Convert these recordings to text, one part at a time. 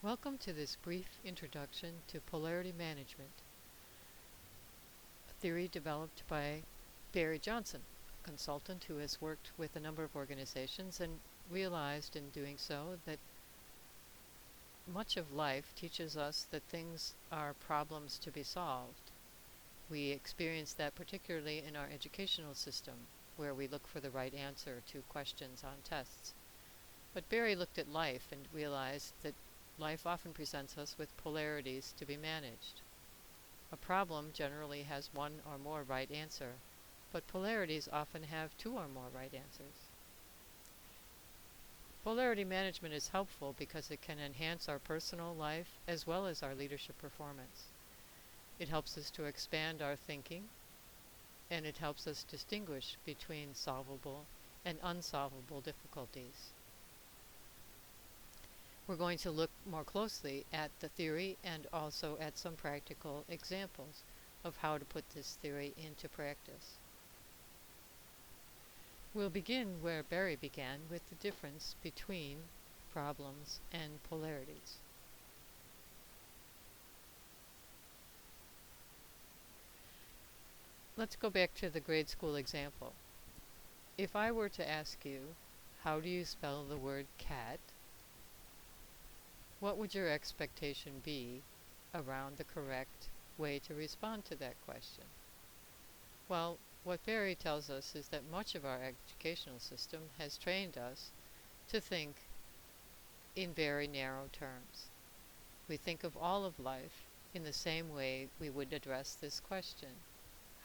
Welcome to this brief introduction to polarity management, a theory developed by Barry Johnson, a consultant who has worked with a number of organizations and realized in doing so that much of life teaches us that things are problems to be solved. We experience that particularly in our educational system, where we look for the right answer to questions on tests. But Barry looked at life and realized that life often presents us with polarities to be managed. A problem generally has one or more right answer, but polarities often have two or more right answers. Polarity management is helpful because it can enhance our personal life as well as our leadership performance. It helps us to expand our thinking, and it helps us distinguish between solvable and unsolvable difficulties. We're going to look more closely at the theory and also at some practical examples of how to put this theory into practice. We'll begin where Barry began, with the difference between problems and polarities. Let's go back to the grade school example. If I were to ask you, how do you spell the word cat? What would your expectation be around the correct way to respond to that question? Well, what Barry tells us is that much of our educational system has trained us to think in very narrow terms. We think of all of life in the same way we would address this question.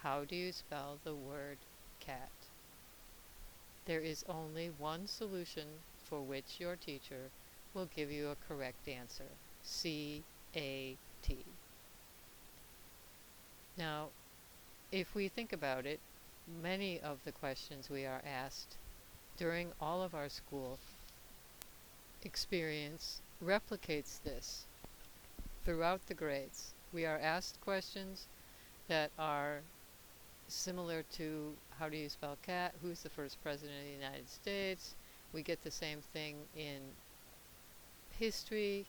How do you spell the word cat? There is only one solution for which your teacher will give you a correct answer: C-A-T. Now, if we think about it, many of the questions we are asked during all of our school experience replicates this throughout the grades. We are asked questions that are similar to how do you spell cat, who's the first president of the United States. We get the same thing in history,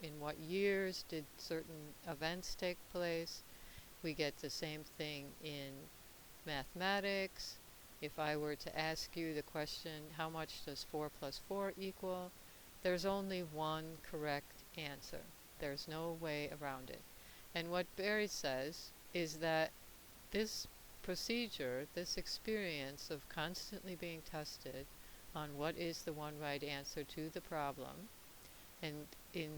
in what years did certain events take place. We get the same thing in mathematics. If I were to ask you the question, how much does 4 plus 4 equal? There's only one correct answer. There's no way around it. And what Barry says is that this procedure, this experience of constantly being tested on what is the one right answer to the problem, and in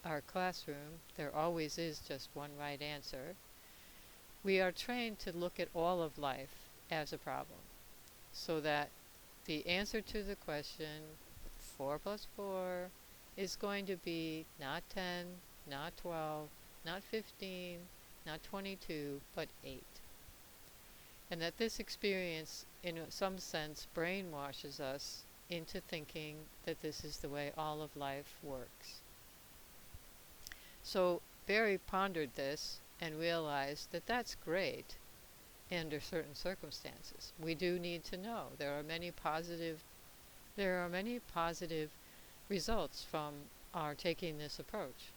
our classroom there always is just one right answer, we are trained to look at all of life as a problem, so that the answer to the question 4 plus 4 is going to be not 10, not 12, not 15, not 22, but 8. And that this experience, in some sense, brainwashes us into thinking that this is the way all of life works. So Barry pondered this and realized that that's great under certain circumstances. We do need to know. There are many positive results from our taking this approach,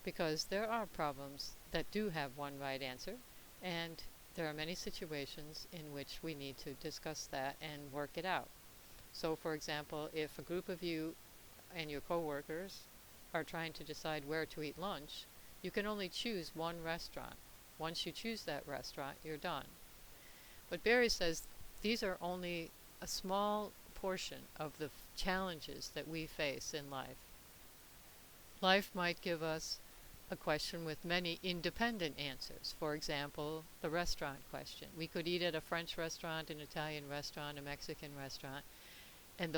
because there are problems that do have one right answer, and there are many situations in which we need to discuss that and work it out. So, for example, if a group of you and your coworkers are trying to decide where to eat lunch, you can only choose one restaurant. Once you choose that restaurant, you're done. But Barry says these are only a small portion of the challenges that we face in life. Life might give us a question with many independent answers. For example, the restaurant question. We could eat at a French restaurant, an Italian restaurant, a Mexican restaurant, and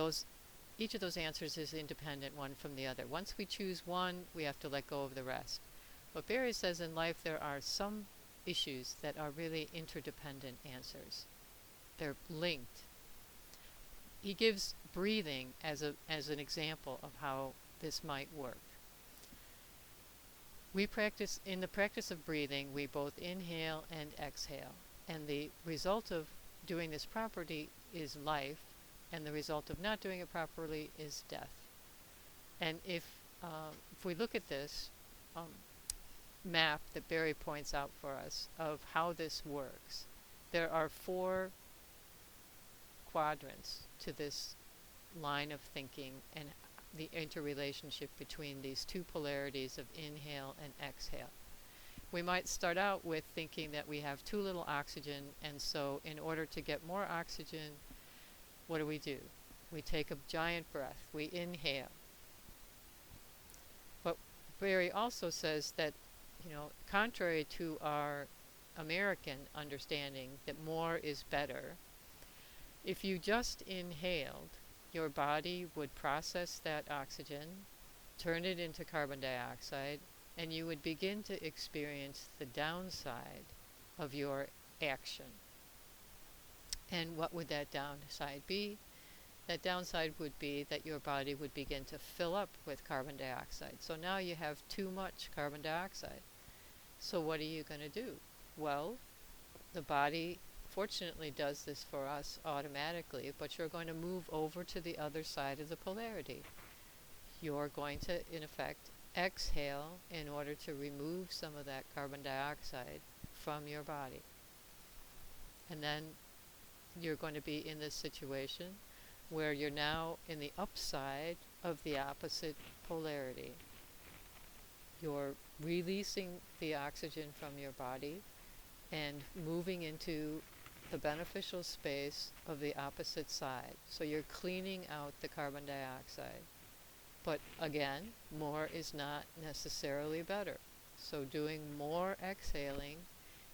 each of those answers is independent one from the other. Once we choose one, we have to let go of the rest. But Barry says in life there are some issues that are really interdependent answers. They're linked. He gives breathing as an example of how this might work. In the practice of breathing, we both inhale and exhale. And the result of doing this properly is life, and the result of not doing it properly is death. And if if we look at this map that Barry points out for us of how this works, there are 4 quadrants to this line of thinking and the interrelationship between these 2 polarities of inhale and exhale. We might start out with thinking that we have too little oxygen, and so in order to get more oxygen, what do? We take a giant breath, we inhale. But Barry also says that, contrary to our American understanding that more is better, if you just inhaled, your body would process that oxygen, turn it into carbon dioxide, and you would begin to experience the downside of your action. And what would that downside be? That downside would be that your body would begin to fill up with carbon dioxide. So now you have too much carbon dioxide. So what are you going to do? Well, the body fortunately does this for us automatically, but you're going to move over to the other side of the polarity. You're going to, in effect, exhale in order to remove some of that carbon dioxide from your body. And then you're going to be in this situation where you're now in the upside of the opposite polarity. You're releasing the oxygen from your body and moving into the beneficial space of the opposite side. So you're cleaning out the carbon dioxide. But again, more is not necessarily better. So doing more exhaling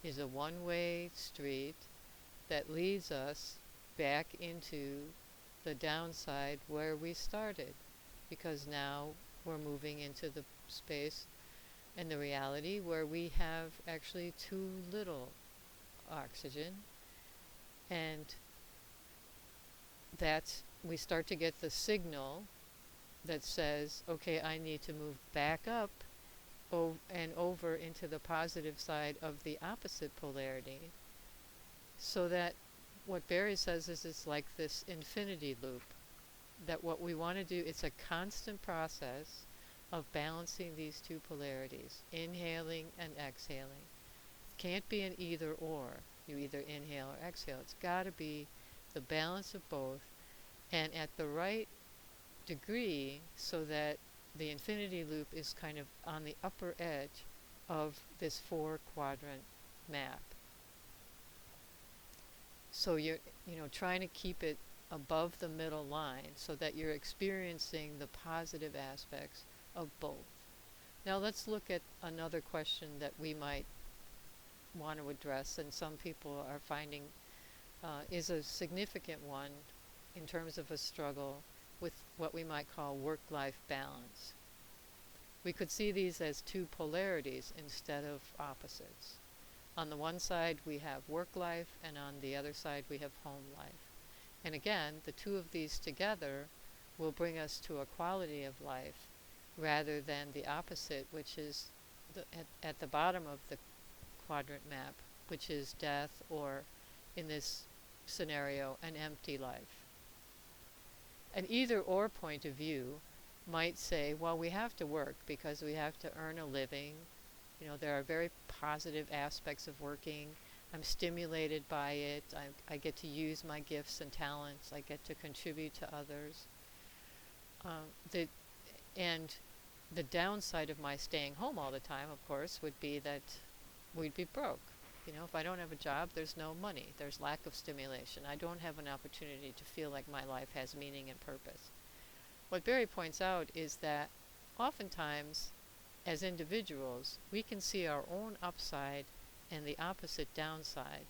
is a one-way street that leads us back into the downside where we started, because now we're moving into the space and the reality where we have actually too little oxygen, and that's we start to get the signal that says, okay, I need to move back up and over into the positive side of the opposite polarity, so that what Barry says is it's like this infinity loop, that what we want to do, it's a constant process of balancing these 2 polarities, inhaling and exhaling. It can't be an either or. You either inhale or exhale. It's got to be the balance of both, and at the right degree, so that the infinity loop is kind of on the upper edge of this 4-quadrant map. So you're trying to keep it above the middle line so that you're experiencing the positive aspects of both. Now let's look at another question that we might want to address, and some people are finding is a significant one in terms of a struggle with what we might call work-life balance. We could see these as 2 polarities instead of opposites. On the one side we have work life, and on the other side we have home life. And again, the 2 of these together will bring us to a quality of life rather than the opposite, which is at the bottom of the quadrant map, which is death, or in this scenario, an empty life. An either or point of view might say, well, we have to work because we have to earn a living. There are very positive aspects of working. I'm stimulated by it. I get to use my gifts and talents. I get to contribute to others. And the downside of my staying home all the time, of course, would be that we'd be broke. If I don't have a job, there's no money. There's lack of stimulation. I don't have an opportunity to feel like my life has meaning and purpose. What Barry points out is that oftentimes, as individuals, we can see our own upside and the opposite downside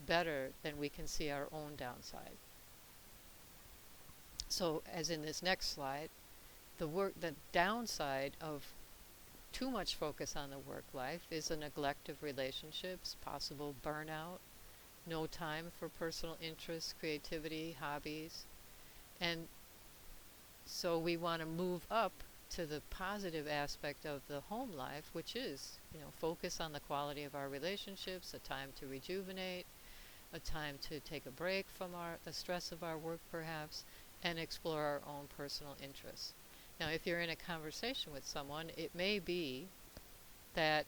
better than we can see our own downside. So, as in this next slide, the downside of too much focus on the work life is a neglect of relationships, possible burnout, no time for personal interests, creativity, hobbies. And so we want to move up to the positive aspect of the home life, which is, focus on the quality of our relationships, a time to rejuvenate, a time to take a break from the stress of our work perhaps, and explore our own personal interests. Now, if you're in a conversation with someone, it may be that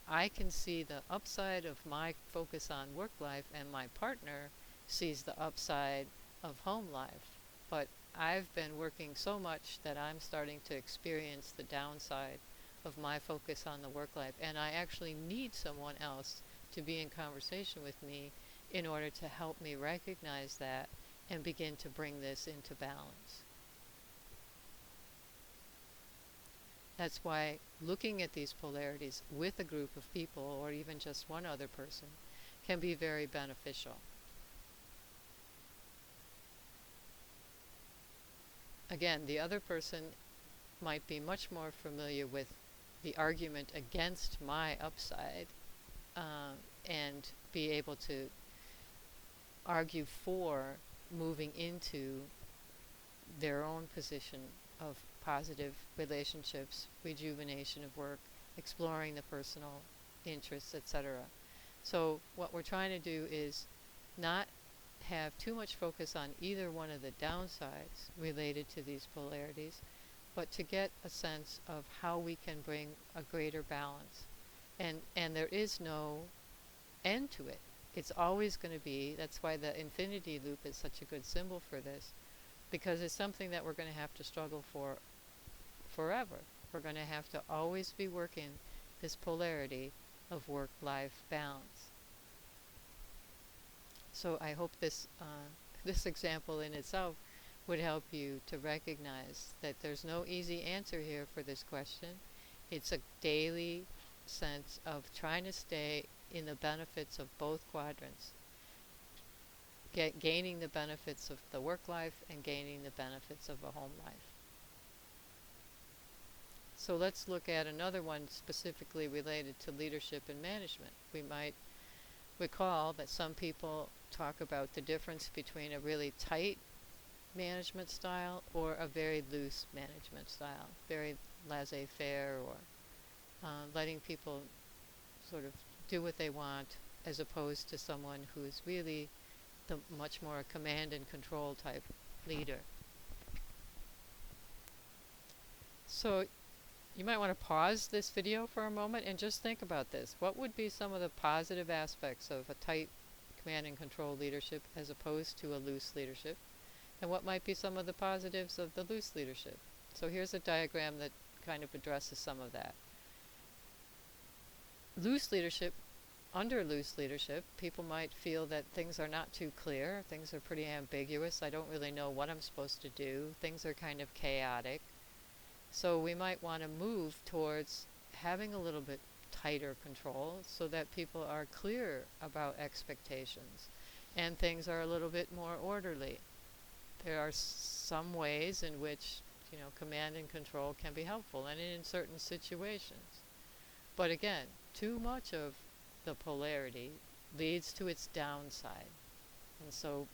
I can see the upside of my focus on work life and my partner sees the upside of home life. But I've been working so much that I'm starting to experience the downside of my focus on the work life, and I actually need someone else to be in conversation with me in order to help me recognize that and begin to bring this into balance. That's why looking at these polarities with a group of people, or even just one other person, can be very beneficial. Again, the other person might be much more familiar with the argument against my upside, and be able to argue for moving into their own position of positive relationships, rejuvenation of work, exploring the personal interests, etc. So what we're trying to do is not have too much focus on either one of the downsides related to these polarities, but to get a sense of how we can bring a greater balance. And there is no end to it. It's always going to be, that's why the infinity loop is such a good symbol for this, because it's something that we're going to have to struggle for forever. We're going to have to always be working this polarity of work-life balance. So I hope this this example in itself would help you to recognize that there's no easy answer here for this question. It's a daily sense of trying to stay in the benefits of both quadrants, gaining the benefits of the work life and gaining the benefits of a home life. So let's look at another one specifically related to leadership and management. We might recall that some people talk about the difference between a really tight management style or a very loose management style, very laissez-faire, or letting people sort of do what they want, as opposed to someone who's really the much more command and control type leader. So you might want to pause this video for a moment and just think about this. What would be some of the positive aspects of a tight command and control leadership as opposed to a loose leadership? And what might be some of the positives of the loose leadership? So here's a diagram that kind of addresses some of that. Loose leadership, under loose leadership, people might feel that things are not too clear, things are pretty ambiguous, I don't really know what I'm supposed to do, things are kind of chaotic. So we might want to move towards having a little bit tighter control so that people are clear about expectations and things are a little bit more orderly. There are some ways in which, command and control can be helpful, and in certain situations. But again, too much of the polarity leads to its downside. And so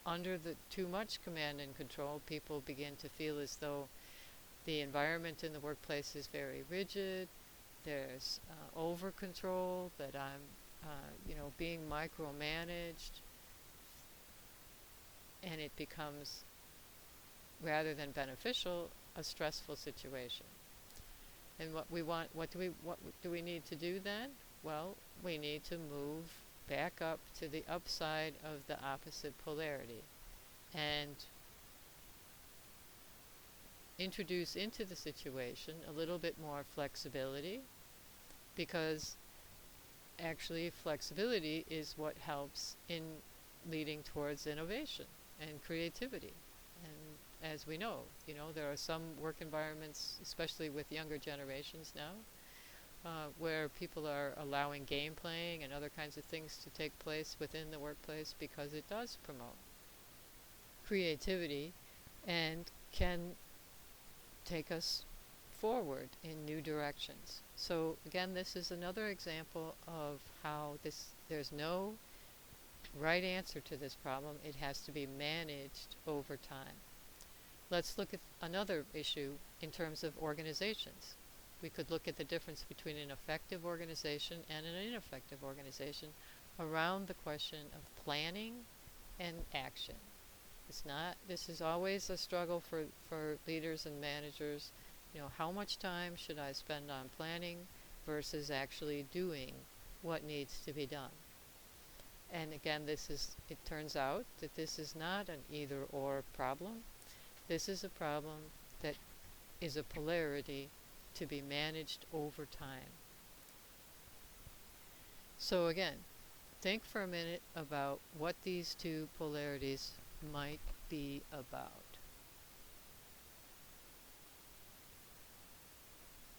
under the too much command and control, people begin to feel as though the environment in the workplace is very rigid, there's over control, that I'm being micromanaged, and it becomes, rather than beneficial, a stressful situation. And what do we need to do then? Well, we need to move back up to the upside of the opposite polarity and introduce into the situation a little bit more flexibility, because actually flexibility is what helps in leading towards innovation and creativity. And as we know, there are some work environments, especially with younger generations now, where people are allowing game playing and other kinds of things to take place within the workplace because it does promote creativity and can take us forward in new directions. So again, this is another example of how there's no right answer to this problem. It has to be managed over time. Let's look at another issue in terms of organizations. We could look at the difference between an effective organization and an ineffective organization around the question of planning and action. It's not, this is always a struggle for leaders and managers. You know, how much time should I spend on planning versus actually doing what needs to be done? And again, it turns out that this is not an either or problem. This is a problem that is a polarity to be managed over time. So again, think for a minute about what these two polarities might be about.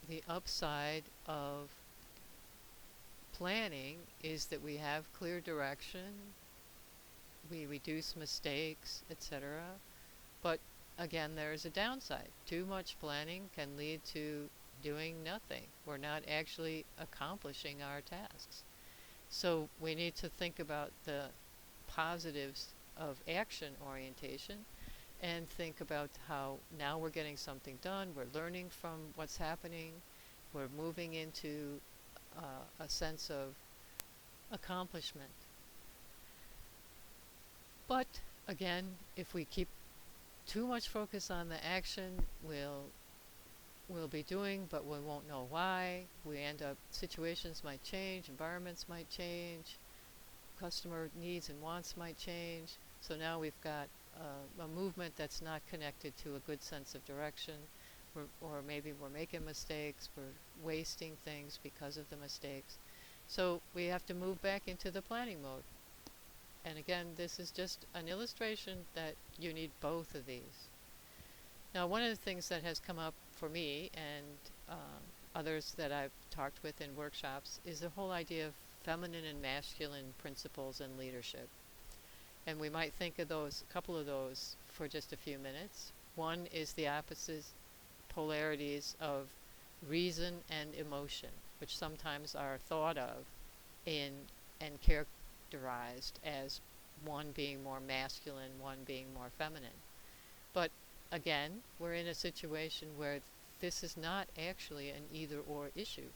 The upside of planning is that we have clear direction, we reduce mistakes, etc. But again, there is a downside. Too much planning can lead to doing nothing. We're not actually accomplishing our tasks. So we need to think about the positives of action orientation and think about how now we're getting something done, we're learning from what's happening, we're moving into a sense of accomplishment. But again, if we keep too much focus on the action, we'll be doing, but we won't know why. We end up, situations might change, environments might change, customer needs and wants might change. So now we've got a movement that's not connected to a good sense of direction, or maybe we're making mistakes, we're wasting things because of the mistakes. So we have to move back into the planning mode. And again, this is just an illustration that you need both of these. Now, one of the things that has come up for me and others that I've talked with in workshops is the whole idea of feminine and masculine principles in leadership. And we might think of those, a couple of those, for just a few minutes. One is the opposite polarities of reason and emotion, which sometimes are thought of in and characterized as one being more masculine, one being more feminine. But again, we're in a situation where this is not actually an either-or issue.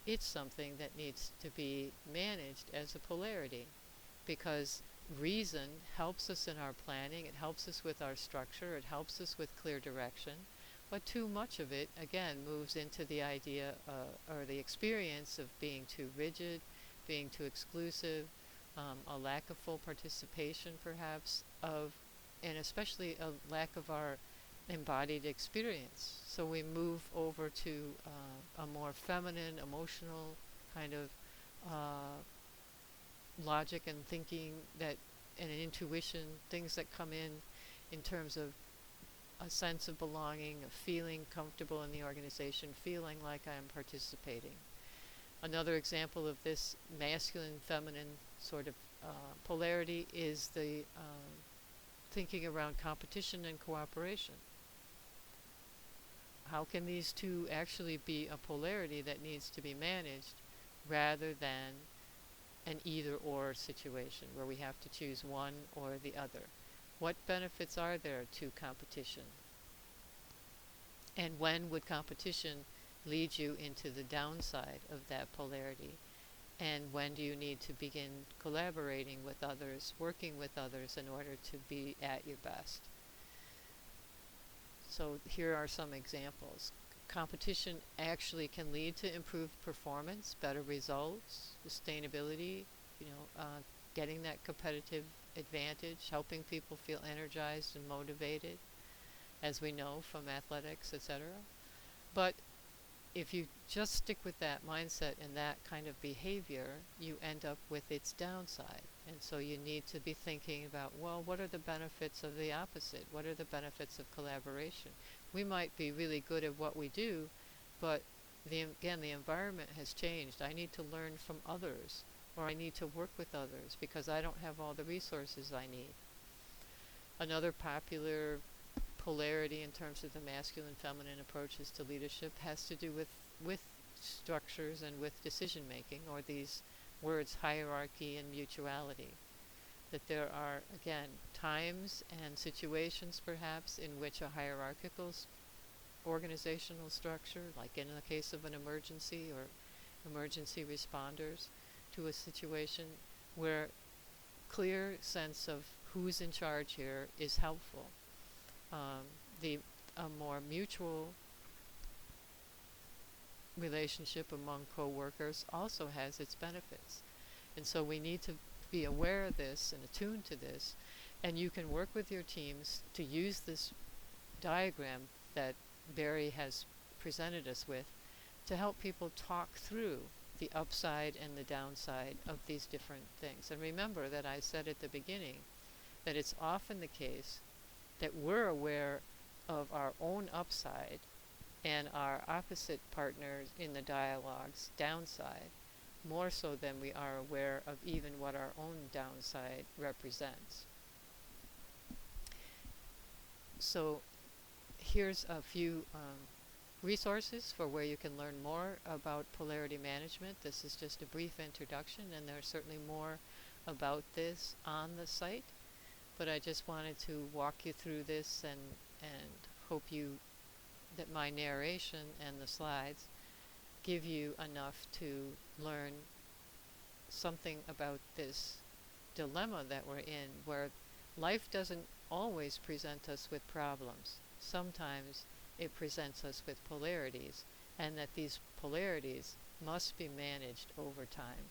It's something that needs to be managed as a polarity, because reason helps us in our planning, it helps us with our structure, it helps us with clear direction, but too much of it, again, moves into the idea or the experience of being too rigid, being too exclusive, a lack of full participation perhaps, and especially a lack of our embodied experience. So we move over to a more feminine, emotional kind of logic and thinking that, and an intuition, things that come in terms of a sense of belonging, of feeling comfortable in the organization, feeling like I am participating. Another example of this masculine-feminine sort of polarity is the thinking around competition and cooperation. How can these two actually be a polarity that needs to be managed rather than an either-or situation where we have to choose one or the other? What benefits are there to competition? And when would competition lead you into the downside of that polarity? And when do you need to begin collaborating with others, working with others in order to be at your best? So here are some examples. Competition actually can lead to improved performance, better results, sustainability, getting that competitive advantage, helping people feel energized and motivated, as we know from athletics, etc. But if you just stick with that mindset and that kind of behavior, you end up with its downside. And so you need to be thinking about, well, what are the benefits of the opposite? What are the benefits of collaboration? We might be really good at what we do, but again, the environment has changed. I need to learn from others, or I need to work with others because I don't have all the resources I need. Another popular polarity in terms of the masculine-feminine approaches to leadership has to do with structures and with decision making, or these words hierarchy and mutuality. That there are, again, times and situations perhaps in which a hierarchical organizational structure, like in the case of an emergency or emergency responders to a situation where clear sense of who's in charge here is helpful. The a more mutual relationship among co-workers also has its benefits. And so we need to be aware of this and attuned to this. And you can work with your teams to use this diagram that Barry has presented us with to help people talk through the upside and the downside of these different things. And remember that I said at the beginning that it's often the case that we're aware of our own upside and our opposite partners in the dialogue's downside more so than we are aware of even what our own downside represents. So here's a few resources for where you can learn more about polarity management. This is just a brief introduction, and there's certainly more about this on the site, but I just wanted to walk you through this and hope that my narration and the slides give you enough to learn something about this dilemma that we're in, where life doesn't always present us with problems. Sometimes it presents us with polarities, and that these polarities must be managed over time.